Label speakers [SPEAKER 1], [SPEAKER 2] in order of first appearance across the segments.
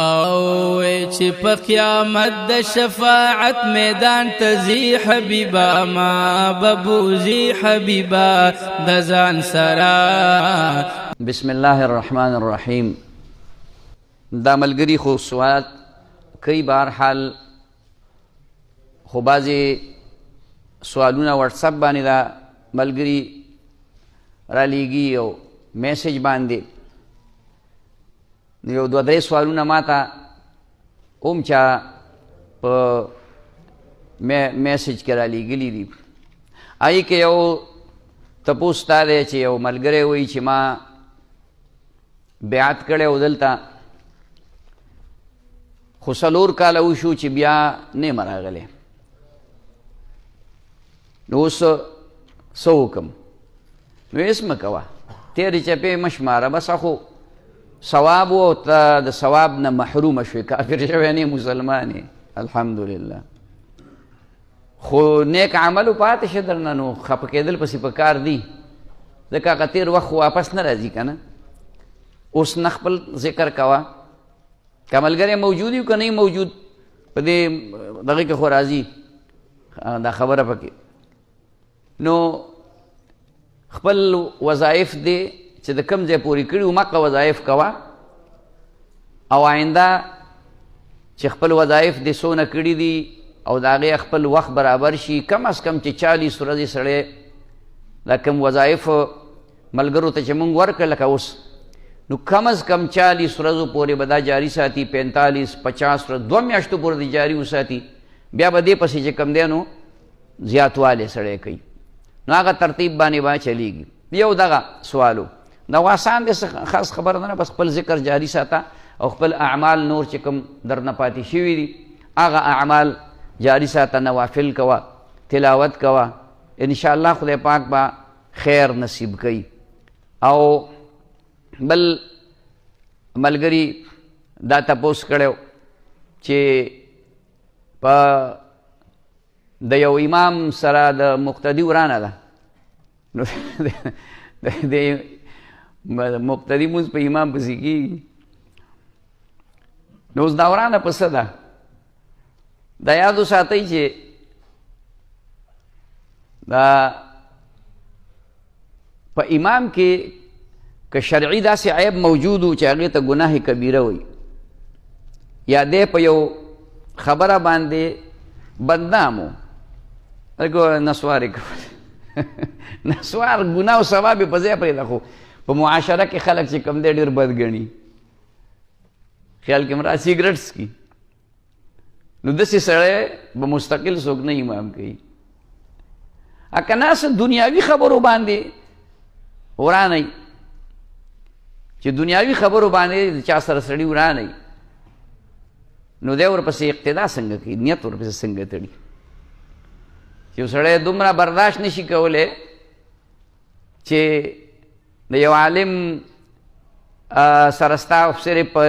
[SPEAKER 1] او چې په قیامت د شفاعت میدان تزي حبیبا ما ببوزي حبیبا د ځان سره.
[SPEAKER 2] بسم الله الرحمن الرحیم. دا ملګری خو سوالات کئی بار حال خو بعضې سوالونه واتساپ باندې دا ملګری را لیږي او میسیج باندې یو دوه درې سوالونه ما ته هم چا په میسیج کې را لیږلي دي. هغې کې یو تپوس دا دی چې یو ملګری وایي چې ما بیعت کړی و دلته خو 4 کاله وشو چې بیا نه راغلی، نو اوس څه وکړم؟ نو هېڅ مه کوه، تېرې چپې مه شماره، بس خو ثواب و ته د ثواب نه محرومه شوې، کافر شوی نه مسلمان یې الحمدلله. خو نیک عملو پاتې شه درنه، نو خفه کېدل پسې په کار دي، ځکه هغه تېر وخت واپس نه راځي که نه. اوس نه خپل ذکر کوه، که ملګری موجود وي که نه موجود په دې دغه کې خو راځي دا خبره پکې. نو خپل وظایف دی چې د کوم ځای پورې کړي وو مقه وظایف کوه، او آینده چې خپل وظایف دې څونه کړي دي او د هغې خپل وخت برابر شي، کم از کم چې 40 ورځې سړی دا کوم وظایف ملګرو ته چې موږ ورکړه لکه اوس، نو کم از کم 40 ورځو پورې به دا جاري ساتي، 45 50 ورځ 2 میاشتو پورې د جاري وساتي، بیا به دې پسې چې کم دی نو زیاتوالی سړی کوي، نو هغه ترتیب باندې به چلیږي. یو دغه سوالو دا آسان دی، خاص خبر نه، بس خپل ذکر جاري ساته او خپل اعمال نور چې کوم درنه پاتې شوي دي هغه اعمال جاري ساته، نوافل کوه، تلاوت کوه، انشاءالله خدای پاک به خیر نصیب کوي. او بل ملګري دا تپوس کړی چې په د یو امام سره د مقتدي ورانه ده، نو د مقتدي مونځ په امام پسې کېږي، نو اوس دا ورانه په څه ده؟ دا یاد وساتئ چې دا په امام کې که شرعي داسې عیب موجود و چې هغې ته ګناه کبیره وایي، یا دی په یو خبره باندې بدنام و، نسوار یې کول نسوار ګناه او ثواب یې په ځای پرېږده، خو په معاشره کې خلک چې کوم دی ډېر بد ګڼي، خیال کې مراد سیګرټ څکي، نو داسې سړی به مستقل څوک نه امام کوي. که نه څه دنیاوي خبرو باندې ورانئ، چې دنیاوي خبرو باندې د چا سره سړي ورانئ، نو دی ورپسې اقتدا څنګه کوي، نیت ورپسې څنګه تړي، چې یو سړی دومره برداشت نشي کولی چې د یو عالم سره ستا صرف په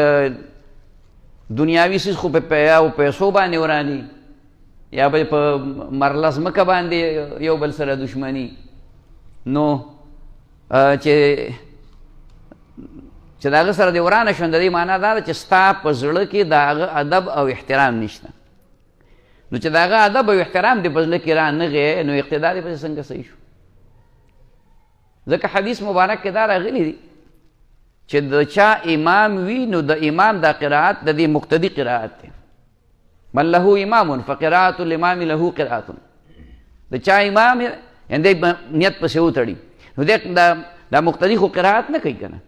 [SPEAKER 2] دنیاوي څیز خو په پیسو باندې وراني، یا به په مرله ځمکه باندې یو بل سره دشمني، نو چې د هغه سره دې ورانه شو، د دې معنا دا ده چې ستا په زړه کې د هغه ادب او احترام نشته، نو چې د هغه ادب او احترام دې په زړه کې رانغی، نو اقتدا دې پسې څنګه صحیح شو؟ ځکه حدیث مبارک کې دا راغلی دی چې د چا امام وي نو د امام دا قرائت د دې مقتدي قرائت دی، من له امام فقراءة الامام له قرائت، د چا امام یعنی نیت پسې وتړي، نو دا مقتدي خو قرائت نه کوي که نه،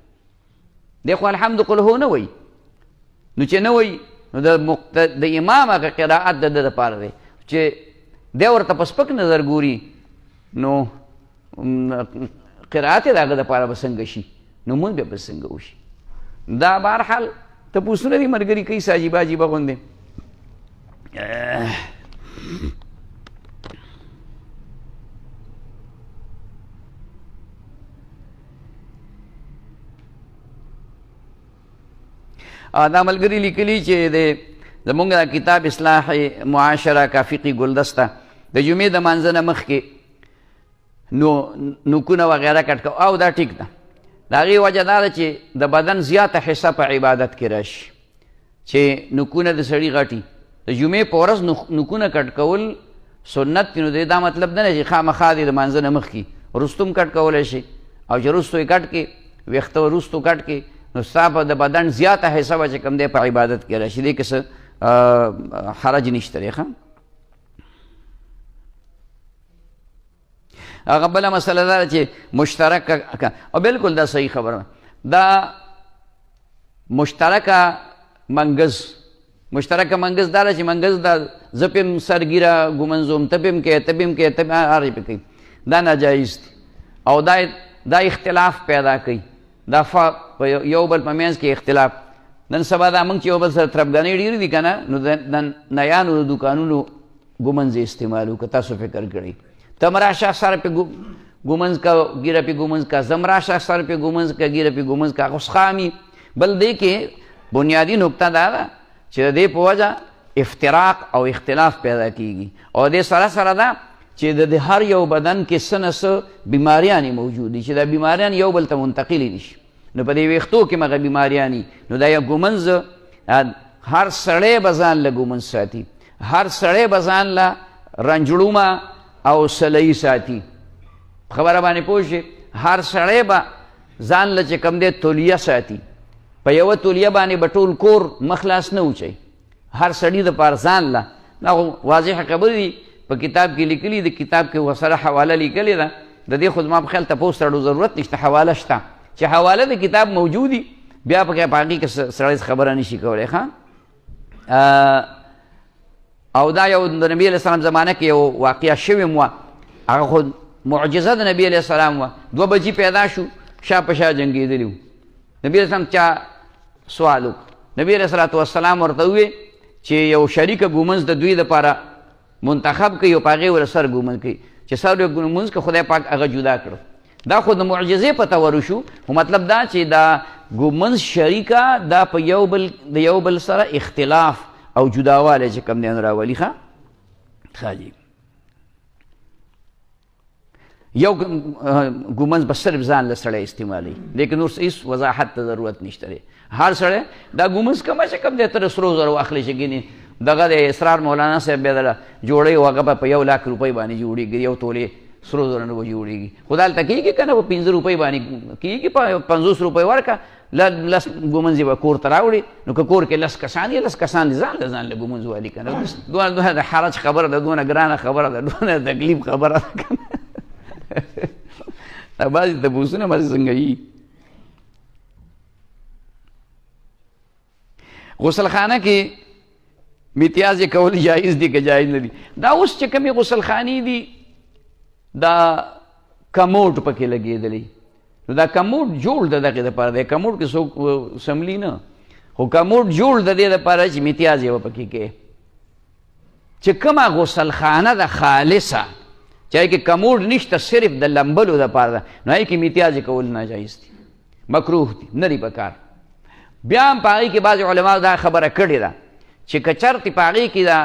[SPEAKER 2] دی خو الحمد قل نه وایي، نو چې نه وایي نو د امام هغه قرائت د ده دپاره دی، چې دی ورته په سپک نظر ګوري، نو قرائت یې د هغه دپاره به څنګه شي، نو مونځ بیا به څنګه وشي. دا بهرحال تپوسونه دي ملګري کوي څه عجیبه عجیبه غوندې. دا ملګري لیکلي چې زمونږ دا کتاب اصلاح معاشره کا فقهي ګلدسته د جمعې د مانځه نه مخکې نوکونه وغیره کټ کو، او دا ټیک ده، د هغې وجه دا ده چې د بدن زیاته حصه په عبادت کې راشي، چې نکونه د سړي غټي د جمعې په ورځ نکونه کټ کول سنت نو دا مطلب نه چې خامخا دې د مانځه نه مخکې وروستو هم کټ کولی شي او چې وروستو یې کټ کې ویښته وروستو کټ کې نو ستا په د بدن زیاته حصه به چې کوم دی په عبادت کې راشي دې کې څه حرج نشته دی ښه. هغه بله مسله دا چې مشترک او بالکل دا صحیح خبره دا مشترکه منګز دا چې منګز دا زه پې سرګیره ګمنځوم ته پې هم کوې ته پې هم کوې ته هر پې کوي دا ناجایز دی او دا اختلاف پیدا کوي دا یو بل په منځ کې اختلاف. نن سبا دا موږ چې یو بل سره طرفګانۍ ډېرې دي که نه نو د نیانو د دوکانونو ګمنځ استعمالو که تاسو فکر کړئ ته م راشه سر پې ګمنځ کا ګیره پې ګمنځ کا زه م راشه سر پې ګمنځ کا ګیره پې ګمنځ کا اوس خامي بل دې کې بنیادي نکته دا ده چې د دې په وجه افتراق او اختلاف پیدا کیږي او دې سره سره دا چې د هر یو بدن کې څه نه څه بیماریانې موجود دي چې دا بیماریان یو بل ته منتقلی نشي نو په دې ویښتو کې مغه بیماریانې نو دا یو ګمنځ هر سړی به ځان له ګمنځ ساتي هر سړی به ځان له رنجړومه او سلایي ساتي خبره باندې پوه شي هر سړی به ځان له چې کوم دی تولیه ساتي په یوه تولیه باندې به ټول کور مخلاص نه اوچوي هر سړي دپاره ځان له دا واضح خبرې دي په کتاب کې لیکلي د کتاب کې ورسره حواله لیکلې ده د دې خو زما په خیال تپوس تړو ضرورت نشته حواله شته چې حواله د کتاب موجودي بیا پکې په هغې کې سړی خبره نشي کولی ښه. او دا یو د نبي علیه السلام زمانه کې یو واقعه شوې وه هغه خو معجزه د نبي علیه السلام وه 2 بجې پیدا شو شا په شا جنګېدلي وو نبي علیه السلام چا سوال وکړو نبي علیه الصلاة والسلام ورته وویې چې یو شریکه ګمنځ د دوی دپاره منتخب کوي او په هغې ور سر ګمنځ کوي چې سر یې ګمنځ که خدای پاک هغه جدا کړو دا خو د معجزې په تور شو خو مطلب دا چې دا ګمنځ شریکه دا په د یو بل سره اختلاف او جداوالی چې کوم دی نو راولي ښه جی یو ګمنځ به صرف ځان له سړی استعمالوي لیکن نور هېڅ وضاحت ته ضرورت نشته دی هر سړی دا ګمنځ کومه چې کوم دی ته د سرو زرو واخلی چې ګینې دغه د اسرار مولانا صاحب بیا دله جوړوي او هغه به په 1 لاک روپۍ باندې جوړېږي یو تولې سرو زرو نه به جوړېږي خو دلته کېږي که نه په 15 روپۍ باندې کېږي په 50 روپۍ ورکړه لس ګمنځ به کور ته راوړي نو که کور کې 10 کسان دي 10 کسان دي ځان له ګمنځ والي که نه دونه د حرج خبره ده دونه ګرانه خبره ده دونه تکلیف خبره ده که نه دا بعضې تپوسونه بعضې څنګه وي غسلخانه کې میتیازې کول جایز دي که جایز نه دي دا اوس چې کومې غسلخانې دي دا کموډ پکې لګېدلی نو دا کموډ جوړ د دغې دپاره دی کموډ کې څوک سملي نه خو کموډ جوړ د دې دپاره چې میتیازې به پکې کې چې کومه غسلخانه ده خالصه چې هغې کې کموډ نشته صرف د لمبلو دپاره ده نو هغې کې میتیازې کول ناجایز دي مکروه دي نه دي پکار بیا هم په هغې کې بعضې علماو دا خبره کړې ده چې که چرتې په هغې کې دا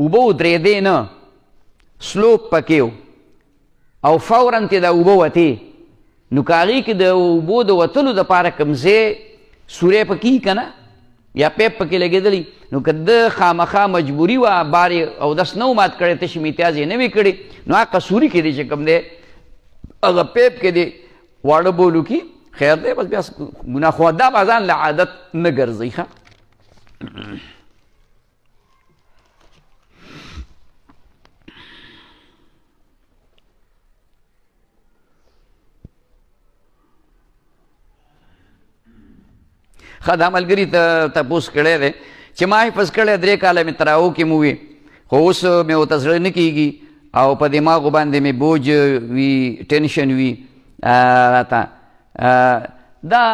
[SPEAKER 2] اوبه ودرېدې نه سلوپ پکې او فوراً تې دا اوبه وتې نو که هغې کې د اوبو د وتلو دپاره کوم ځای سوری پکې که نه یا پیپ پکې لګېدلی نو که د خامخا مجبوري وه بار یې اودس نه و مات کړی تشې میتیاز یې نه وي کړې نو هغه قصوري کې دی چې کوم دی هغه پیپ کې دی واړه بولو کې خیر دی بس بیا ګناه خو دا به ځان له عادت نه ګرځئ ښه ښه دا ملګري ته تپوس کړی دی چې ما حفظ کړی 3 کاله مې تراو کې مو وي خو اوس مې ورته زړه نه کېږي او په دماغو باندې مې بوج وي ټینشن وي راته دا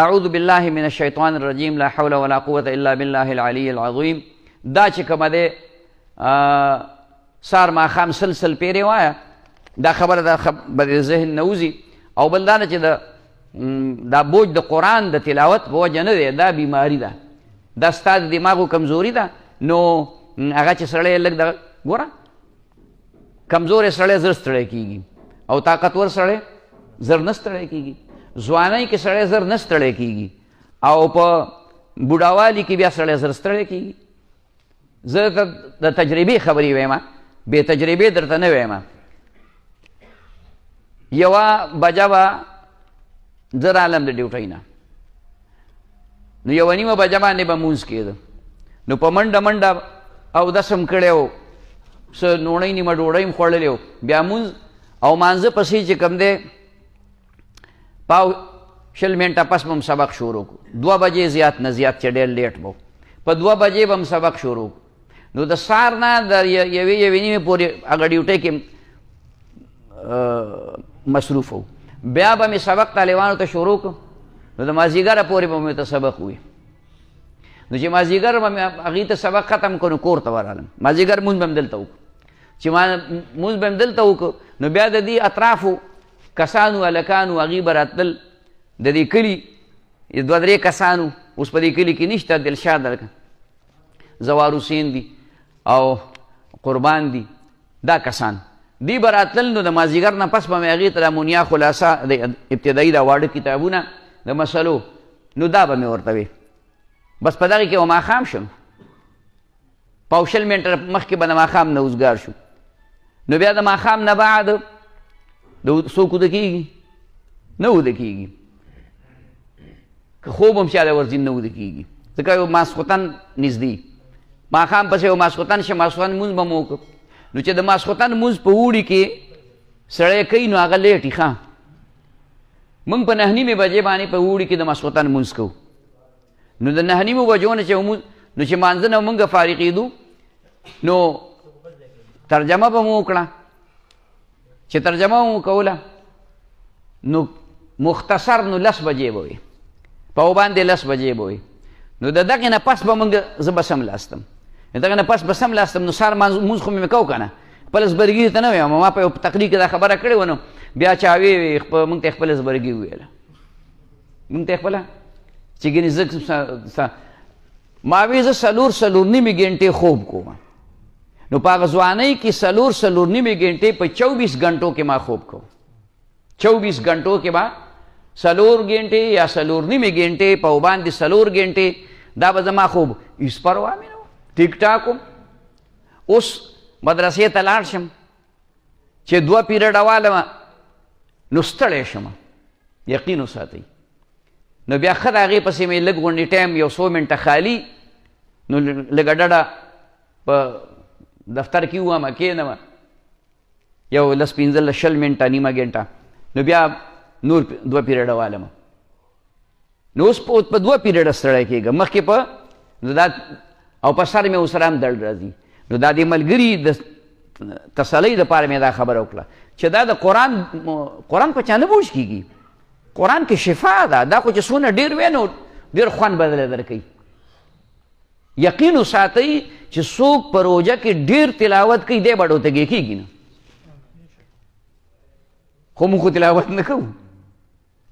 [SPEAKER 2] اعوذ بالله من الشیطان الرجیم لا حول ولا قوة الا بالله العلی العظیم دا چې کومه دی سار ماښام سلسل پیرې وایه دا خبره به د ذهن نه وځي او بل دا نه چې دا بوج د قرآن د تلاوت په وجه نه دی دا بیماری ده دا ستا د دماغو کمزوري ده نو هغه چې سړی لږ دغه ګوره کمزوری سړی زر ستړی کېږي او طاقتور سړی زر نه ستړی کېږي ځوانۍ کې سړی زر نه ستړی کېږي او په بوډاوالي کې بیا سړی زر ستړی کېږي. زه د تجربې خبرې وایم، بې تجربې درته نه وایم. یوه بجه به زه رالم د ډیوټۍ نه، نو 1:30 بجه باندې به مونځ کېده، نو په منډه منډه اودس هم کړی و، څه نوڼۍ نیمه ډوډۍ هم خوړلې و، بیا مونځ او مانځه پسې چې کوم دی 15 منټه پس به هم سبق شروع کړو. 2 بجې زیات نه زیات چې ډېر لیټ به په 2 بجې به هم سبق شروع کړو. نو د سهار نه د 1:30 پورې هغه ډیوټۍ کې مصروف وو. بیا به مې سبق طالبانو ته شروع کړو، نو د مازدیګره پورې به مې ته سبق وي. نو چې مازدیګر به مې هغې ته سبق ختم کړو، کور ته ورغلم. مازدیګر مونځ به م دلته وکړو. چې ما مونځ به م دلته وکړو، نو بیا د دې اطرافو کسانو هلکانو هغوی به راتلل، د دې کلي 2-3 کسانو، اوس په دې کلي کې نشته، دلشاد هلکه زوار حسین دي او قربان دي، دا کسان دی به راتلل. نو د مازدیګر نه پس به مې هغې ته د مونیا خلاصه د ابتدایي دا واړه کتابونه د مسلو، نو دا به مې ورته وی. بس په دغې کې به ماښام شم، 15 منټه مخکې به د ماښام نه اوزګار شو. نو بیا د ماښام نه بعد څوک وده کېږي؟ نه وده کېږي، که خوب هم چاله ورځي نه وده کېږي، ځکه یو ماسخوتن نږدې، ماښام پسې یو ماسخوتن شه، ماسخوتن مونځ به مو وکړو. نو چې د ماسخوتن مونځ په اوړي کې سړی کوي، نو هغه لیټ وي. ښه، موږ په 9:30 بجې باندې په اوړي کې د ماسخوتن مونځ کوو. نو د 9:30 بجو نه چې نو چې مانځه نه موږ فارغېدو، نو ترجمه به مو وکړه. چې ترجمه مو کوله، نو مختصر نو 10 بجې به وي، په باندې 10 بجې به وي. نو د دغې نه پس به موږ زه به سملاستم، دغه نه پس به سملاستم. نو سهار مونځ خو مې کو که نه، خپل زبرګي ته نه ویم. ما په یو تقریر کې دا خبره کړې وه، نو بیا چا وی موږ ته خپل زبرګي وویله، موږ ته خپله چې ګینې زه ما وی زه 4.5 ګنټې خوب کوم. نو په هغه ځوانۍ کې 4.5 ګنټې په 24 غنټو کې ما خوب کوم. 24 غنټو کې به 4 ګنټې یا 4.5 ګنټې په باندې 4 ګنټې دا به زما خوب. هېڅ پروا مې نه وه، ټیک ټاک وم. اوس مدرسې ته لاړ شم چې 2 پیریډه والمه، نو ستړی شم، یقین وساتئ. نو بیا ښه د هغې پسې مې لږ غونډې ټایم 100 منټه خالي، نو لږه ډډه په دفتر کې وومه، کېنمه یو 10-15 منټه نیمه ګنټه، نو بیا نور 2 پیریډه والمه. نو اوس په 2 پیریډه ستړی کېږم، مخکې په نو دا او په سر مې ورسره هم درد راځي. نو دا د ملګري د تسلۍ دپاره مې دا خبره وکړه چې دا د قرآن په چا نه بوج کېږي، قرآن کې شفا ده. دا خو چې څونه ډېر وی نو ډېر خوند بدله درکوي. یقین وساتئ چې څوک په روژه کې ډېر تلاوت کوي، دی به ډوتګې کېږي نه، خو موږ خو تلاوت نه کوو.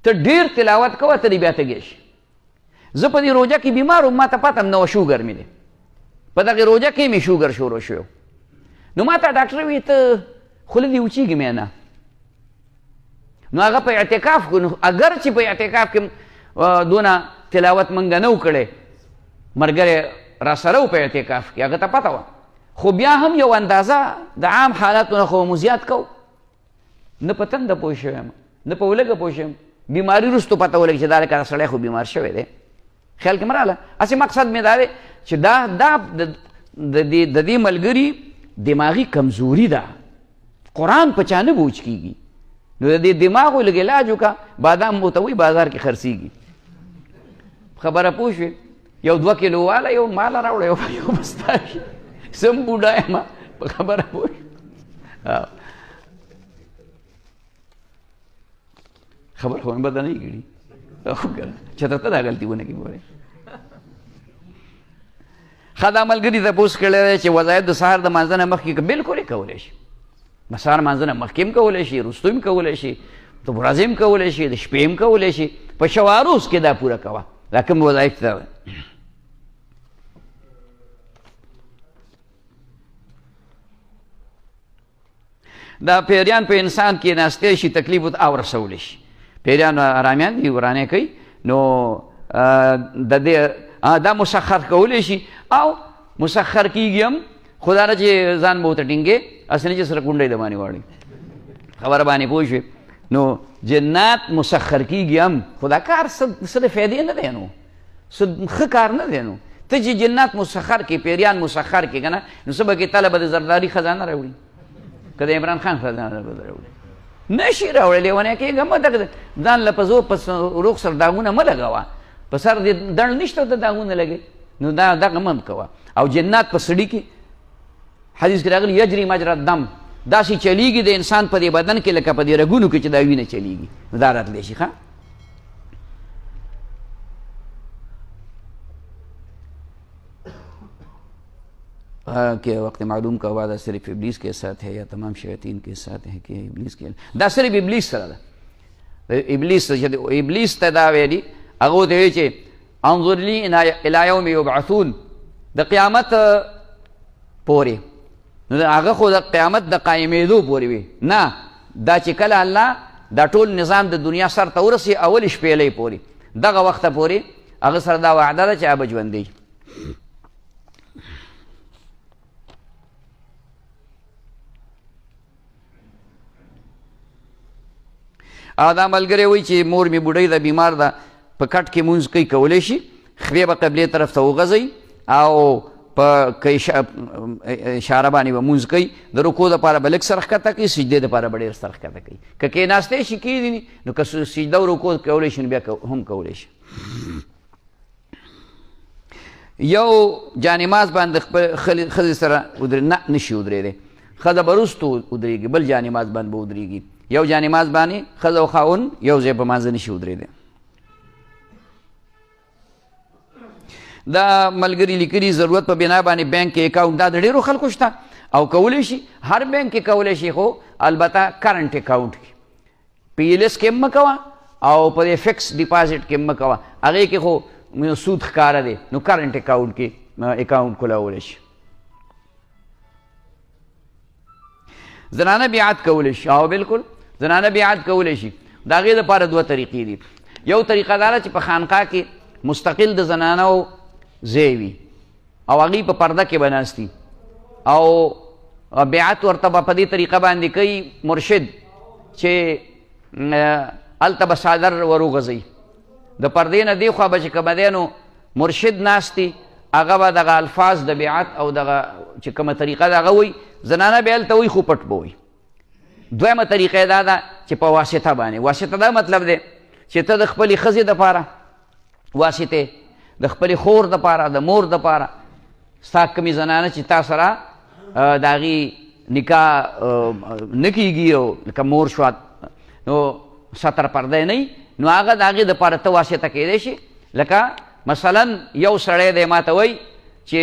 [SPEAKER 2] ته ډېر تلاوت کوه، ته دې بیا تږی شي. زه په دې روژه کې بیمار وم، ما ته پته هم نه وه شوګر مې دی، په دغې روژه کې مې شوګر شروع شوی. نو ما ته ډاکټر وی ته خوله دې وچېږي مې نه. نو هغه په اعتکاف کو، نو اگر چې په اعتکاف کې دونه تلاوت منګه نه و کړی، ملګری را سره و په اعتکاف کې، هغه ته پته وه، خو بیا هم یو اندازه د عام حالاتو نه خو مو زیات کو. نه په تنده پوه شوی یم، نه په ولږه پوه شوی یم، بیماري وروستو پته ولګي چې دا لکه سړی خو بیمار شوی دی. خیال کې مې راغله. هسې مقصد مې دا دی چې دا د دې ملګري دماغي کمزوري ده، قرآن په چا نه بوج کېږي. نو د دې دماغو لږ علاج وکړه، بادام مو ته وایي بازار کې خرڅېږي. خبره پوه شوې؟ 1-2 کیلو واله یو ماله راوړه، یو بستا شي. سم بوډا یم، په خبره پوه شوې؟ خبر خو مې بده نه کړي، چېرته ته دا غلطي ونه کړي. ګورې ښه دا ملګري تپوس کړی دی چې وظایف د سهار د مانځه نه مخکې بلکل یې کولی شي. د سهار مانځه نه مخکې هم کولی شي، وروستو هم کولی شي، د ورځې هم کولی شي، د شپې هم کولی شي. په شواروز کې دا پوره کوه، دا کوم وظایف ته. دا پیریان په انسان کې ناستی شي، تکلیف ورته اورسولی شي. پیریان ارامیان دي، ورانې کوي. نو د دې دا مسخر کولی شي او مسخر کیږي هم خدا نه چې ځان به ورته ټینګې اصلي چې سره کونډۍ د باندې واړي خبره باندې پوه شوې نو جنات مسخر کیږي هم خدا کار څه د فایدې نه دی نو څه ښه کار نه دی نو ته چې جنات مسخر کې پیریان مسخر کې که نه نو څه به کې تله به د زرداري خزانه راوړي که د عمران خان خزانه به راوړي نشي راوړی لیونی کېږه مه دغه ځان له په زور په روغ سر داغونه مه لګوه په سر دې دڼ نشته ته داغونه لګې نو دا دغه مه کوه او جنات په سړي کې حدیث کې راغلي یجري مجرى الدم داسې چلیږي د انسان په دې بدن کې لکه په دې رګونو کې چې دا وینه چلیږي نو دا راتلی شي ښه کہ وقت معلوم کا وعدہ صرف ابلیس کے ساتھ ہے یا تمام شیاطین کے ساتھ ہے کہ ابلیس کے دا صرف ابلیس سره ده ابلیس ته دا ویلي هغه ته وایي چې انظر لي الى یوم یبعثون د قیامت پورې نو هغه خو د قیامت د قایمېدو پورې وي نه دا چې کله الله دا ټول نظام د دنیا سر ته ورسي اول شپېلۍ پورې دغه وخته پورې هغه سره دا وعده ده چې هغه به ژوندی او دا ملګری وایي چې مور مې بوډۍ ده بیمار ده په کټ کې مونځ کوي کولی شي خولې به قبلې طرف ته وغځوي او په اشاره باندې به مونځ کوي د رکو دپاره به لږ سر ښکته کوي سجدې دپاره به ډېر سر ښکته کوي که کېناستی شي کېږي نو که سجده او رکو کولی شي نو بیا هم کولی شي یو جانماز باندې خپل ښځې سره نه نشي ودرېدی ښځه به وروستو ودرېږي بل جانماز باندې به ودرېږي یو جانماز باندې ښځه او خاوند یو ځای په مانځه نشي ودرېدی دا ملګري لیکلي ضرورت په بنا باندې بینک کې اکاونټ دا د ډېرو خلکو شته او کولی شي هر بینک کې کولی شي خو البته کرنټ اکاونټ کې پی ایل ایس کې هم مه کوه او په دې فکس ډیپازټ کې هم مه کوه هغې کې خو سود ښکاره دی نو کرنټ اکاونټ کې اکاونټ کولولی شي زنانه بیعت کولی شي او بالکل زنانه بیعت کولی شي د هغې دپاره دوه طریقې دي یو طریقه دا ده چې په خانقاه کې مستقل د زنانو ځای وي او هغوی په پرده کې به ناستي او بیعت ورته به په دې طریقه باندې کوي مرشد چې هلته به څادر ور وغځوي د پردې نه دې خوا به چې کومه دی نو مرشد ناستي هغه به دغه الفاظ د بیعت او دغه چې کومه طریقه د هغه وایي زنانه به هلته وایي خو پټ به وایي دویمه طریقه یې دا ده چې په واسطه باندې واسطه دا مطلب دی چې ته د خپلې ښځې دپاره واسطې د خپلې خور دپاره د مور دپاره ستا کومې زنانه چې تا سره د هغې نکاح نه کېږي او لکه مور شوه نو ستر پرده نه وي نو هغه د هغې دپاره ته واسطه کېدی شي لکه مثلا یو سړی دی ما ته وایي چې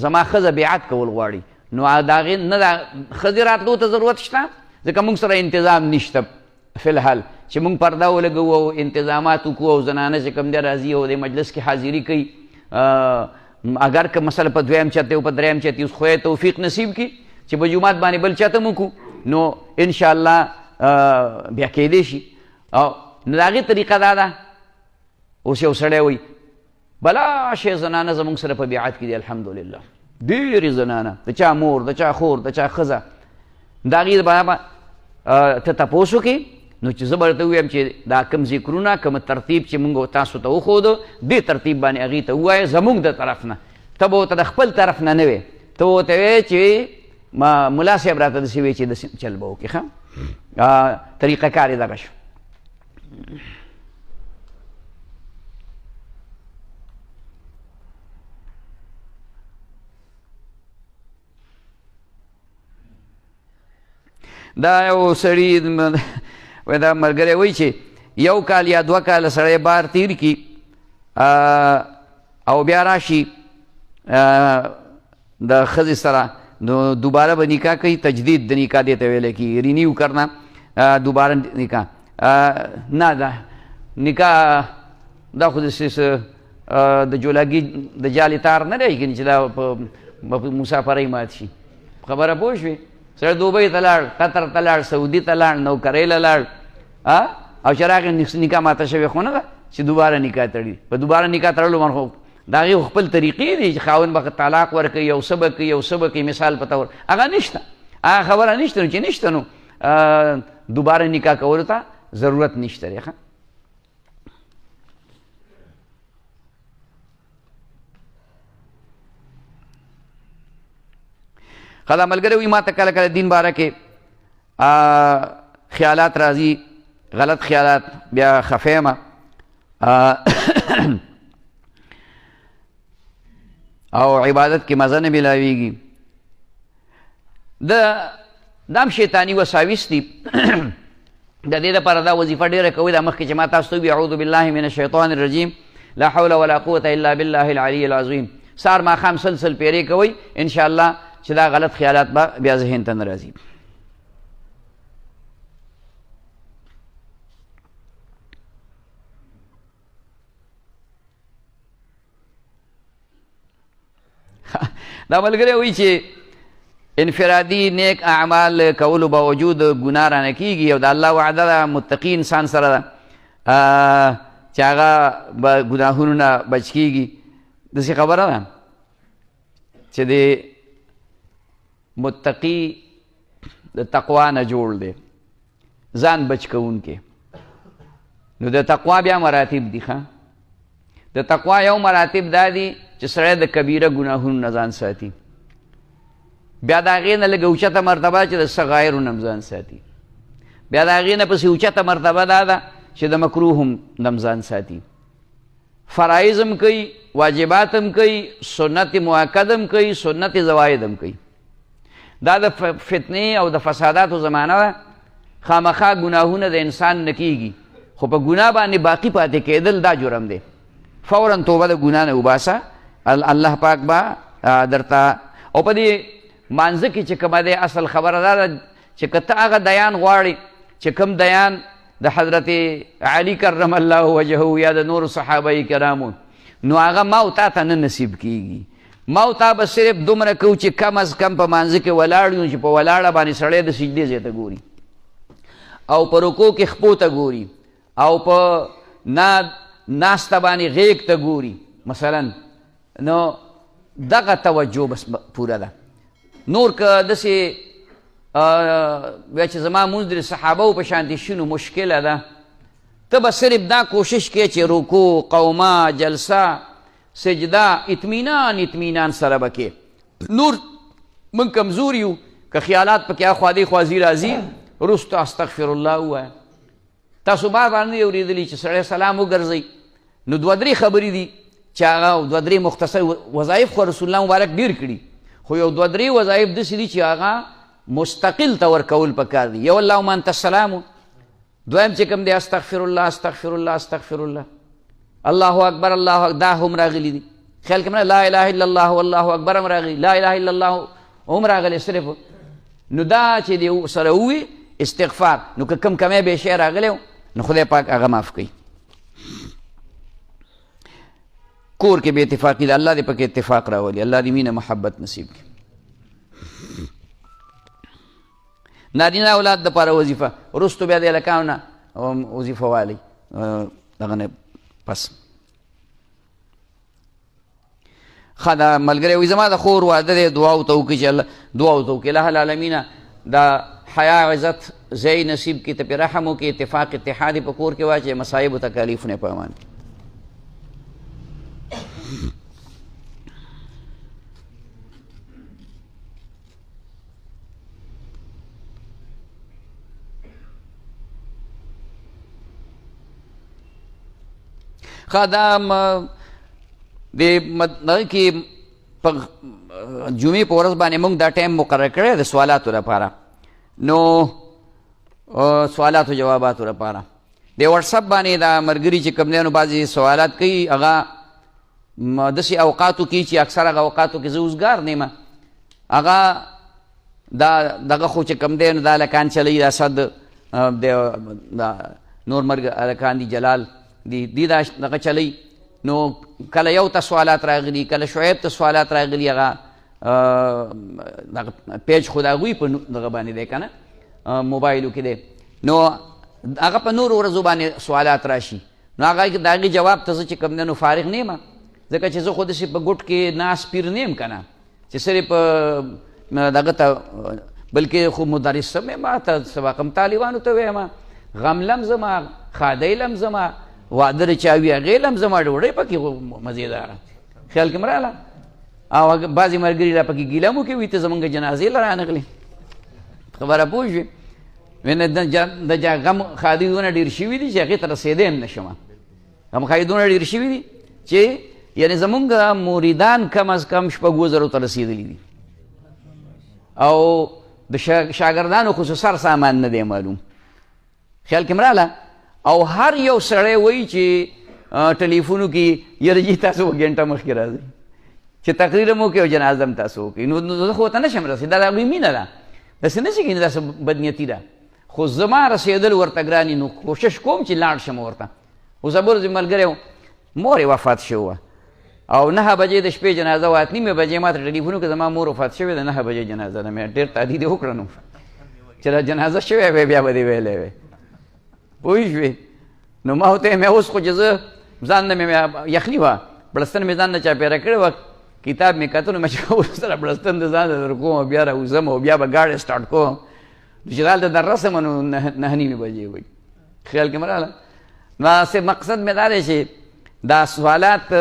[SPEAKER 2] زما ښځه بیعت کول غواړي نو د هغې نه د ښځې راتلو ته ضرورت شته ځکه موږ سره انتظام نشته فی الحال چې موږ پرده ولګوو او انتظامات وکړو او زنانه چې کوم دی راځي او د مجلس کې حاضري کوي اگر که مثلا په دویم چت او په دریم چت اوس خدای توفیق نصیب کړي چې په جومات باندې بل چاته هم وکړو نو انشاءالله بیا کېدی شي او نو د هغې طریقه دا ده اوس یو سړی وایي بلا شی زنانه زموږ سره په بیعت کې دي الحمدلله ډېرې زنانه د چا مور د چا خور د چا ښځه د هغې دپاره به ته تپوس وکړې نو چې زه به درته ووایم چې دا کوم ذکرونه کوم ترتیب چې موږ تاسو ته وښودو دې ترتیب باندې هغې ته ووایه زموږ د طرف نه ته به ورته د خپل طرف نه نه وې ته به ورته وایې چې ملا صاحب راته داسې وایي چې داسې چل به وکړي ښه طریقه کار یې دغه شو دا یو سړي دا ملګری وایي چې یو کال یا دوه کاله سړی بار تیر کړي او بیا راشي د ښځې سره نو دوباره به نکاح کوي تجدید د نکاح دې ته ویلی کېږي رینیو کرنا دوباره نکاح نه دا نکاح دا خو داسې د جولاګي د جالې تار نه دی کني چې دا په مسافرۍ مات شي خبره پوه شوې سړی دوبۍ ته لاړ قطر ته لاړ سعودي ته لاړ نوکرۍ له لاړ او چې راغی نکاح ماته شوې خو نه ده چې دوباره نکاح تړي. په دوباره نکاح تړلو باندې خو د هغې خپل طریقې دي چې خاوند به طلاق ورکوي، یو څه به کوي، یو څه به کوي، مثال په طور هغه نشته، هغه خبره نشته. نو چې نشته نو دوباره نکاح کولو ته ضرورت نشته دی. دا ملګری وایي ما ته کله کله دین باره کې خیالات راځي، غلط خیالات، بیا خفه یم او عبادت کې مزه نه میلاویږي. دا هم شیطاني وساوس دي. د دې دپاره دا وظیفه ډېره کوئ، دا مخکې چې ما تاسو ته ووي اعوذ بالله من الشیطان الرجیم لا حول ولا قوة الا بالله العلی العظیم، سار ماښام سلسل پیرې کوئ، انشاءالله چې دا غلط خیالات به بیا ذهن ته نه راځي. دا ملګری وایي چې انفرادي نیک اعمال کولو باوجود ګناه رانه کېږي او د الله وعده ده متقي انسان سره ده چې هغه به ګناهونو نه بچ کېږي. داسې خبره ده چې د متقي د تقوا نه جوړ دی، ځان بچ کوونکی. نو د تقوا بیا مراتب دي. د تقوا یو مراتب دا دي چې سړی د کبیره ګناهونو نه ځان ساتي، بیا د هغې نه لږ اوچته مرتبه چې د صغایرو نه ځان ساتي، بیا د هغې نه پسې اوچته مرتبه دا ده چې د مکروه هم نه ځان ساتي. فرایض هم کوي، واجبات هم کوي، سنت مؤکد هم کوي، سنت زواید هم کوي. دا د فتنې او د فساداتو زمانه ده. خامخا ګناهونه د انسان نه کېږي، خو په ګناه باندې باقي پاتې کېدل دا جرم دی. فوراً توبه د ګناه نه وباسه، الله پاک به درته. او په دې مانځه کې چې کومه دی اصل خبره دا ده چې که ته هغه دیان غواړې چې کوم دیان د حضرت علي کرم الله وجهه یا د نورو صحابه کرامو، نو هغه ما او تا ته نه نصیب کېږي. ما او تا به صرف دومره کوو چې کم از کم په مانځه کې ولاړ یو چې په ولاړه باندې سړی د سجدې ځای ته ګوري او په رکوع کې خپو ته ګوري او په ناسته باندې غیږ ته ګوري مثلا. نو دغه توجه بس پوره ده. نور که داسې بیا چې زما مونځ د صحابهو په شانتې شنو مشکله ده. ته به صرف دا کوشش کوې چې رکوع، قومه، جلسه، سجده اطمینان سره به کې. نور من کمزور یو، که خیالات پکې اخوا دی خوازي راځي وروسته استغفر الله ووایه. تاسو بار بار نه دي اورېدلي چې سړی سلام وګرځئ. نو دوه درې خبرې دي چې هغه دوه درې مختصر وظایف خو رسول الله مبارک ډېر کړي، خو یو دوه درې وظایف داسې دي چې هغه مستقل ته ورکول پکار دي. یو اللهم انت السلام، دویم چې کوم دی استغفر الله استغفر الله استغفر الله، الله اکبر الله اکبر، دا هم راغلي دي. خیال کوم لا اله الا الله والله اکبر هم راغلي، لا اله الا الله هم راغلي صرف. نو دا چې دی سره ووي استغفار، نو که کم کمی به شی راغلی نو خدای پاک هغه معاف کوي. کور کې به اتفاقي ده، الله دې پکې اتفاق راولي، الله دې مینه محبت نصیب کړي. نارینه اولاد دپاره وظیفه، وروستو بیا د هلکانو نه وظیفه والی دغه نه پس. ښه دا ملګری وایي زما د خور واده دی، دعا ورته وکړي چې الله دعا ورته وکړي الله العالمینه دا حیا عزت ځای نصیب کړي، ته پرې رحم وکړي، اتفاق اتحاد یې په کور کې واچوي، مصایب و تکالیفونه یې په امان کړي. خدام د دغه کې په جمعې په ورځ باندې موږ دا ټایم مقرر کړی د سوالاتو لپاره، نو سوالاتو جواباتو لپاره د واتساپ باندې دا ملګري چې کوم دی نو بعضې سوالات کوي، هغه داسې اوقاتو کې چې اکثر هغه اوقاتو کې زه اوزګار نه یم، هغه دا دغه خو چې کوم دی نو دا هلکان چلی، دا صد دا نور مرګ هلکان دي، جلال دی دا دغه چلی. نو کله یو ته سوالات راغلي، کله شعیب ته سوالات راغلي، هغه دغه پیج خو د هغوی په دغه باندې دی که نه موبایلو کې دی، نو هغه په نورو ورځو باندې سوالات راشي. نو هغه د هغې جواب ته زه چې کوم دی نو فارغ نه یم، ځکه چې زه خو داسې په ګوټ کې ناست پیر نه یم که نه چې صرف دغه ته، بلکې خو مدرس هم یم، ته سبق هم طالبانو ته وایم، غمله هم زما، خادیله هم زما، واده د چا وي هغې هم زما، ډوډۍ پکې مزېداره خیال کې م راغله. او بعضې ملګري را پکې ګیله مو کوي ته زمونږ جنازې له رانغلې، خبره پوه شوې. د غم خادي دونه ډېر شوي دي چې هغې ته رسېدی هم نه شم. غم خادي دونه ډېر شوي دي چې یعنې زمونږ مریدان کم از کم 6,000 ته رسېدلي دي، او د شاګردانو خو سر سامان نه دی معلوم، خیال کې م راغله. او هر یو سړی وایي چې ټلیفونو کې یاره جي تاسو ګنټه مخکې راځئ چې تقریر هم وکړي او جنازه هم تاسو وکړي. نو زه خو ورته نه شم رسېدلی، دا د هغوی مینه ده، داسې نه چې کېږي داسې بدنیتي ده، خو زما رسېدل ورته ګراني، نو کوشش کوم چې لاړ شم ورته. اوس ورځې ملګری و، مور یې وفات شوې وه او 9 بجې د شپې جنازه وه، 8:30 بجې ما ته ټلیفون وکړه زما مور وفات شوې ده، 9 بجې جنازه ده. مې ډېر تهدید یې وکړه نو چې دا جنازه شوې وی بیا به دې ویلی وی، پوه شوې. نو ما ورته ویل اوس خو چې زه ځان نه مې یخني وه، بړستن مې ځان نه چاپېره کړې وه، کتاب مې کتو نو مې چې ورسره بړستن د ځان نه در کوم او بیا راوځم او بیا به گاډی سټارټ کوم، چې دلته در رسم نو 9:30 بجې وایي، خیال کې م راغله. نو صرف مقصد مې دا دی چې دا سوالات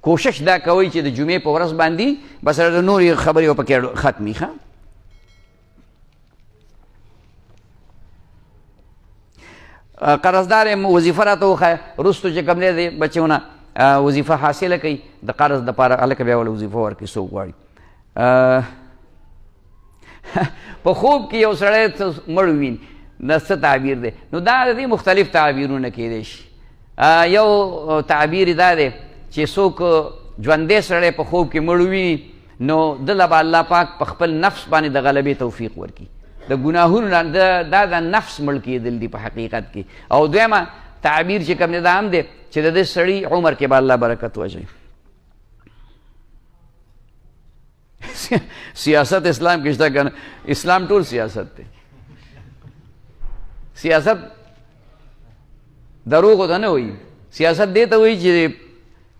[SPEAKER 2] کوشش دا کوئ چې د جمعې په ورځ باندې بس د نورې خبرې به پکې ختمي. ښه قرضدار یم، وظیفه راته وښایه، وروستو چې کوم دی د بچیونه وظیفه حاصله کوي د قرض دپاره، هلکه بیا وله وظیفه ورکړي څوک غواړي. په خوب کې یو سړی مړ ویني، د څه تعبیر دی؟ نو دا د دې مختلف تعبیرونه کیدی شي. یو تعبیر دا دی چې څوک ژوندی سړی په خوب کې مړ ویني نو دله به الله پاک په خپل نفس باندې د غلبې توفیق ورکړي، د ګناهونو نه دا د نفس مړ کېدل دي په حقیقت کې. او دویمه تعبیر چې کوم دی دا هم دی چې د دې سړي عمر کې به الله برکت واچوي. سیاست اسلام کې شته که نه؟ اسلام ټول سیاست دی. سیاست دروغو ته نه وایي، سیاست دې ته وایي چې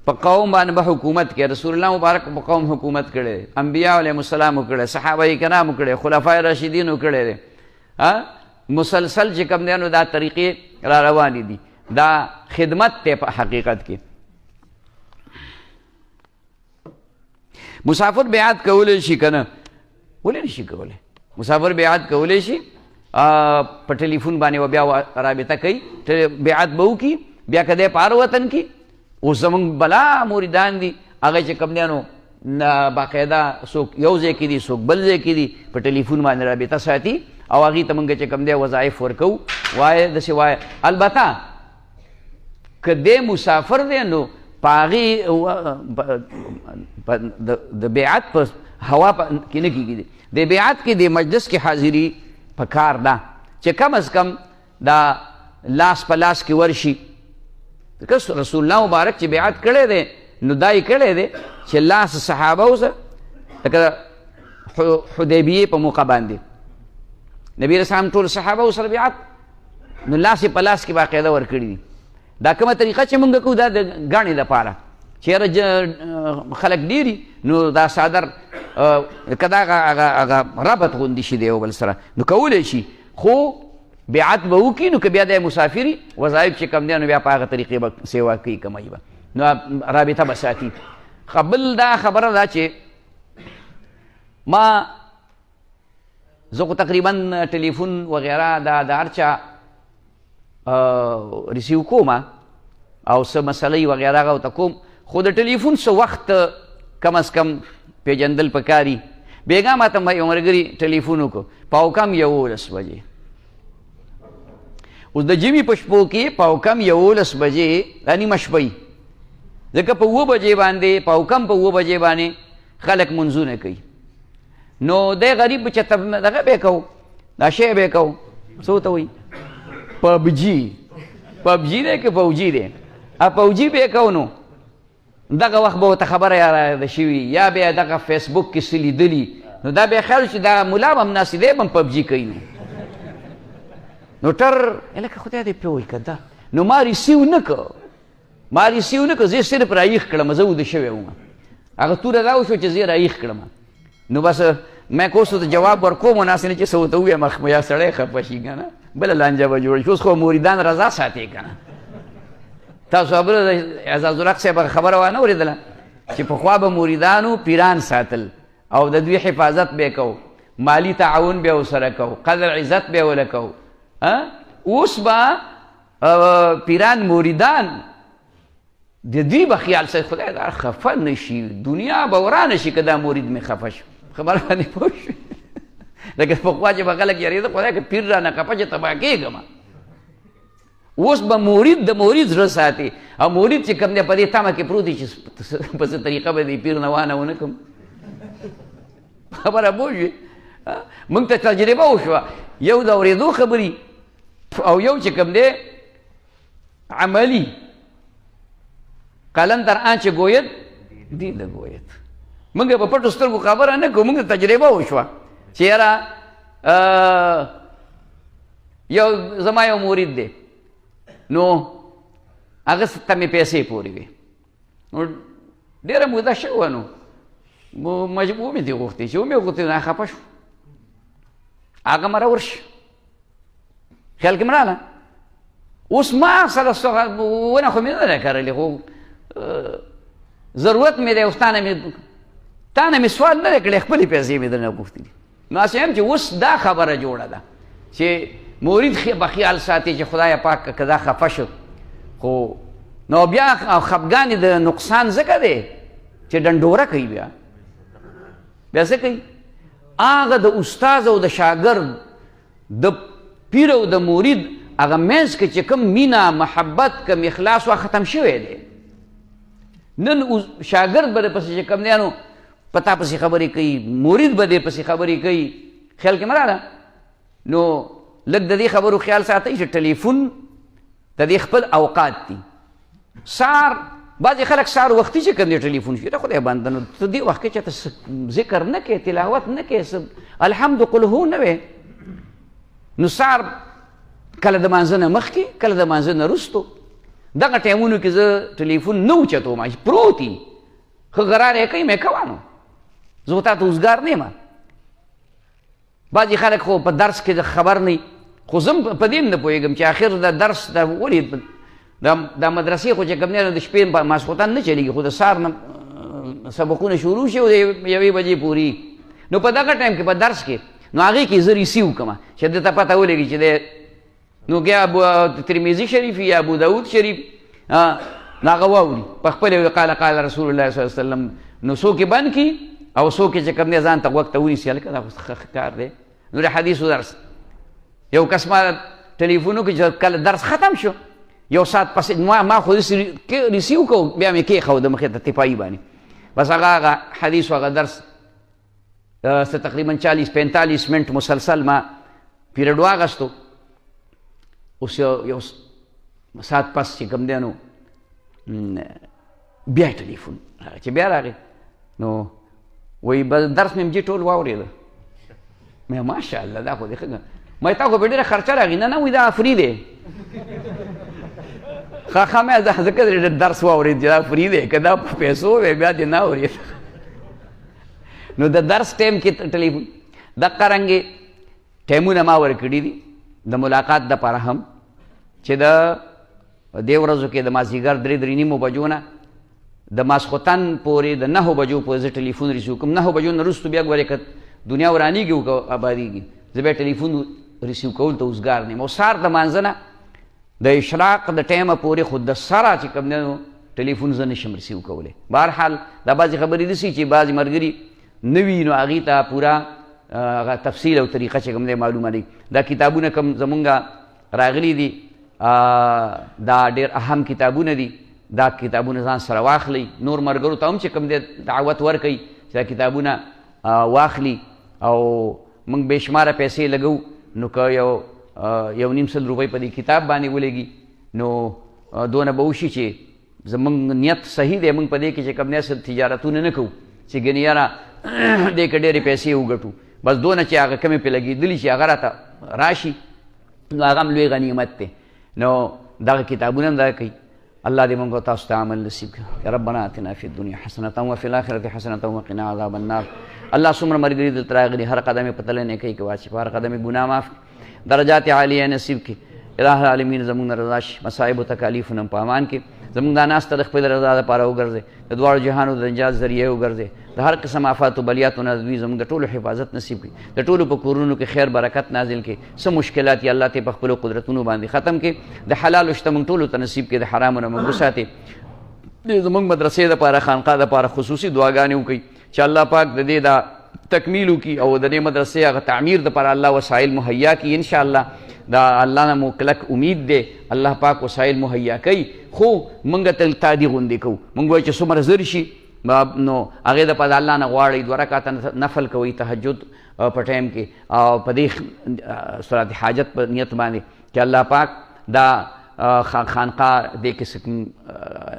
[SPEAKER 2] په قوم باندې به حکومت کوي. رسول الله مبارک په قوم حکومت کړی، انبیاء علیهم السلام کړی، صحابه کرام کړی، خلفای راشدین کړی دی. مسلسل چې کوم دی نو دا طریقې را روانې دي، دا خدمت دی په حقیقت کې. مسافر بیعت کولی شي که نه؟ ولې نه شي کولی؟ مسافر بیعت کولی شي، په ټلیفون باندې و بیا رابطه کوي، بیعت به وکړي، بیا که دی په هر وطن کې. اوس زمونږ بلا مریدان دي هغه چې کوم دی نو باقاعده څوک یو ځای کې دي څوک بل ځای کې دي، په ټلیفون باندې رابطه ساتي او هغې ته مونږ چې کوم دی وظایف ورکوو، وایه داسې وایه. البته که دی مسافر دی نو په هغې د بیعت په هوا کې نه کېږي، د بیعت کې د مجلس کې حاضري پکار ده چې کم از کم دا لاس په لاس کې ورشي. رسول الله مبارک چې بیعت کړی دی نو دا یې کړی دی چې لاس صحابه سره، لکه حدیبیې په موقع باندې نبی رسول ټول صحابه سره بیعت، نو لاس یې په لاس کې باقاعده ورکړي دي. دا کومه طریقه چې مونږ کوو دا د ګاڼې دپاره چې یاره خلک ډېري نو دا صادر که دا هغه ربط غوندې شي د یو بل سره نو کولی شي، خو بیعت به وکړي. نو که بیا دی مسافري وظایف چې کم دی نو بیا په هغه طریقې به سیوا کوي، کموي به، نو رابطه به ساتي. بل دا خبره ده چې ما زه خو تقریبا ټلیفون وغیره دا د هر چا ریسیو کوم او څه مسلې وغیره هغه ورته کوم، خو د ټلیفون څه وخت کم از کم پیژندل پکاري. بیګا ما ته یو ملګري ټلیفون وکړو پاو کم 11 بجې، اوس د جمعې په شپو کې پاو کم 11 بجې دا نیمه شپه، ځکه په 7 بجې باندې پاو کم په 7 بجې باندې خلک منځونه کوي. نو دی غریب چې دغه به یې کوو، دا شی به یې کوو، څه ورته وایي پبجي دی که فوجي دی، فوجي به یې کوو نو دغه وخت به ورته خبره یاده شوي، یا بیا دغه فیسبوک کې څه لیدلي، نو دا به یې خیال چې دا ملا به هم ناستې دی به هم پبجي کوي. نو ټر لکه خدای دې پرې وایي که دا، نو ما ریسیو نه که ما ریسیو نه کړ، زه صرف رایخ کړم، زه وده شوی وم. هغه توره دا وشوه چې زه رایخ کړم. نو بس ما که اوس ورته جواب ورکوم ناسې نه چې څه ورته ووایم یا سړی خفه شي که نه، بله لانجه به جوړه شي. اوس خو مریدان رضا ساتي که نه. تاسو خبره د اعزازالحق صاحب خبره وانه اورېدله چې پخوا به مریدانو پیران ساتل او د دوی حفاظت به یې کو، مالی تعاون به یې ورسره کو، قدر عزت به یې وله کو. اوس به پیران مریدان د دوی به خیال ساتي خدای دا خفه نه شي، دنیا به ورانه شي که دا مرید مې خفه شو. خبر باندې پوه شوې؟ لکه پخوا چې به خلک یارېده خدای که پیر رانه خفه چې تباه کېږم. اوس به مرید د مرید زړه ساتي، او مرید چې کوم دی په دې تمه کې پروت دی چې په څه طریقه به دې پیر نه وانه ونه کړم. خبره پوه شوې؟ موږ ته تجربه وشوه، یو د اورېدو خبرې او یو چې کوم دی عملي. قلم در آنچه گوید دیده گوید. موږ په پټو سترګو خبره نه کوو، موږ ته تجربه وشوه چې یاره یو زما یو مرید دی، نو هغه ته مې پیسې پورې وې، نو ډېره موده شوه، نو مجبور مې دې غوښتې چې ومې غوښتې نو خفه شو. هغه مره ورشه خیال کې مې راغله. اوس ما سره ونه خو مې نه ده کرلې، خو ضرورت مې دی، اوس تا نه مې سوال نه دی کړی، خپلې پیسې مې درنه غوښتې. نو هسې یم چې اوس دا خبره جوړه ده چې مرید به خیال ساتي چې خدای پاک که دا خفه شو، خو نو بیا خفګان د نقصان ځکه دی چې ډنډوره کوي. بیا څه کوي؟ هغه د استاذ او د شاګرد د پیر او د مرید هغه منځ کې چې کوم مینه محبت کوم اخلاص وا ختم شوی دی. نن شاګرد به پسې چې کوم دی نو پتا پسې خبرې کوي، مرید به دې پسې خبرې کوي. خیال کې مه راغله؟ نو لږ د دې خبرو خیال ساتئ چې ټلیفون د دې خپل اوقات دي. سهار بعضې خلک سهار وختي چې کوم دی ټلیفون شي، خدای بنده نو ته دې وخت کې چې ته ذکر نه کوې، تلاوت نه کوې، الحمد قل هو نه وې، نو سهار کله د مانځه نه مخکې کله د مانځه نه وروستو دغه ټایمونو کې زه ټلیفون نه اوچتوم، پروت وي ښه غرار یې کوي مې کوه، نو زه خو تا ته اوزګار نه یم. بعضې خلک خو په درس کې خبر نه وي، خو زه په دې هم نه پوهېږم چې آخر د درس د ولې دا مدرسې خو چې کوم دی نو د شپې ماسخوتن نه چلېږي، خو د سهار نه سبقونه شروع شي او د 1 بجې پورې. نو په دغه ټایم کې په درس کې نو هغې کې زه ریسیو کړم چې ده ته پته ولګي چې دی نو بیا ابو ترمذي شریف یا ابو داود شریف نو هغه واوري په خپل قال قال رسول الله صلی الله علیه وسلم. نو څوک یې بند کړي او څوک یې چې کوم دی ځان ته غوږ ته ونیسي، هلکه دا خو ښه کار دی. نو د حدیثو درس یو کس ما ټلیفون وکړي چې کله درس ختم شو، یو ساعت پسې ما خو ریسیو کوو، بیا مې کېښود مخې ته تپایي باندې، بس هغه حدیث هغه درس تقریبا 40-45 منټ مسلسل ما پیریډ واغستو. اوس یو ساعت پس چې کوم دی نو بیا ټلیفون چې بیا راغی، نو وایي درس مې جي ټول واورېده. مې ماشاءالله دا خو دې ښه ما تا خو به ډېره خرچه راغی. نه وایي دا فري دی. ښه مې ځکه درس واورېد چې دا فري دی، که دا په پیسو وی بیا دې نه اورېد. نو د درس ټایم کې ټلیفون دقه رنګې ټایمونه ما ورکړي دي د ملاقات دپاره هم، چې د دې ورځو کې د مازدیګر 3:30 بجو نه د ماسخوتن پورې د 9 بجو پورې زه ټلیفون ریسیو کوم. 9 بجو نه وروستو بیا ګورې که دنیا ورانېږي او که ابادېږي، زه بیا ټلیفون ریسیو کول ته اوزګار نه یم. او سهار د مانځه نه د اشراق د ټایمه پورې خو د سره چې کوم دی نو ټلیفون زه نشم ریسیو کولی. بهرحال دا بعضې خبرې داسې چې بعضې ملګري نه وي نو هغې ته پوره هغه تفصیل او طریقه چې کوم دی معلومه دی. دا کتابونه کوم زمونږ راغلي دي دا ډېر اهم کتابونه دي، دا کتابونه ځان سره واخلئ. نور ملګرو ته هم چې کوم دی دعوت ورکئ چې دا کتابونه واخلي. او موږ بې شماره پیسې لګو، نو که یو 1.5 روپۍ په دې کتاب باندې ولګي نو دونه به وشي چې زموږ نیت صحیح دی. موږ په دې کې چې کوم دی تجارتونه نه کوو چې ګنې یاره دې که ډېرې پیسې وګټو، بس دونه چې هغه کمې پې لګېدلي چې هغه راته راشي نو هغه هم لوی غنیمت دی. نو دغه کتابونه هم دغه کوي. اللہ دې موږ او تاسو ته عمل نصیب کړي. ربنا آتنا فی الدنیا حسنة وفی الآخرة حسنة وقنا عذاب النار. الله څومره ملګري دلته راغلي هر قدم یې په تله نیکۍ کې واچي، په هر قدم یې ګناه معاف کړي، درجات عالیه نصیب کړي. الہ العالمین زموږ نه رضا شي، مصائب او تکالیفونه په امان کې زموږ دا ناسته د خپل رضا دپاره وګرځئ، د دواړو جهانو د نجات ذریعه وګرځئ، د هر قسم آفات و بلیاتو نه دوی زموږ د ټولو حفاظت نصیب کړي، د ټولو په کورونو کې خیر برکت نازل کړي، څه مشکلات یې الله ته په خپلو قدرتونو باندې ختم کړي، د حلالو شته موږ ټولو ته نصیب کړي، د حرامو نه موږ وساتي. زموږ مدرسې دپاره خانقاه دپاره خصوصي دعاګانې وکړي چې الله پاک د دې دا تکمیل وکړي او د دې مدرسې هغه تعمیر دپاره الله وسایل مهیا کړي. انشاءالله دا الله نه مو کلک امید دی، الله پاک وسایل مهیا کوي، خو موږ تل تادي غوندې کوو. موږ وایو چې څومره زر شي نو هغې دپاره د الله نه غواړئ، 2 رکعته نفل کوئ تهجد په ټایم کې او په دې صلات حاجت په نیت باندې چې الله پاک دا خانقاه دې کې څه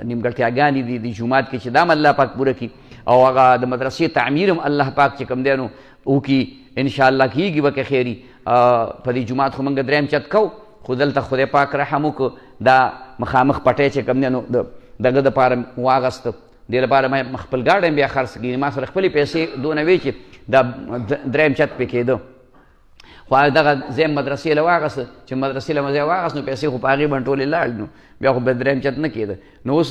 [SPEAKER 2] نیمګړتیاګانې دي د جومات کې چې دا هم الله پاک پوره کړي او هغه د مدرسې تعمیر هم الله پاک چې کوم دی نو وکړي. انشاءالله کېږي به که خیري. په دې جومات خو موږ 3م چت کوو، خو دلته خدای پاک رحم وکړو، دا مخامخ پټی چې کوم دی نو دغه دپاره واغسته، دې لپاره ما خپل ګاډی بیا خرڅ کړي، ما سره خپلې پیسې دونه وې چې دا 3م چت پې کېده، خو دغه ځای مدرسې له واغسته چې مدرسې له ځای واغست نو پیسې خو په هغې باندې ټولې لاړ نو بیا خو 3م چت نه کېده. نو اوس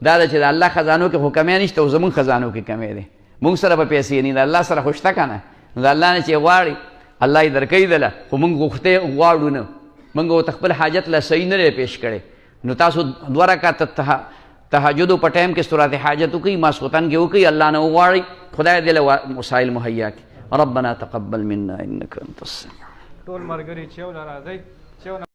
[SPEAKER 2] دا ده چې د الله خزانو کې خو کمی نشته او زمونږ خزانو کې کمی دی، مونږ سره به پیسې نه، د الله سره خو شته که نه، نو د الله نه چې غواړي الله یې درکوي دله، خو مونږ غوښتې غواړو نه، مونږ ورته خپل حاجت له صحیح نه دی پیش کړی. نو تاسو 2 رکعته تهجدو په ټایم کې صورت حاجت وکړئ، ماسخوتن کې وکړئ، الله نه وغواړئ، خدای دې له وسایل مهیا کړي. ربنا تقبل منا انک انت السمیع.
[SPEAKER 3] ټول ملګري چې راځئ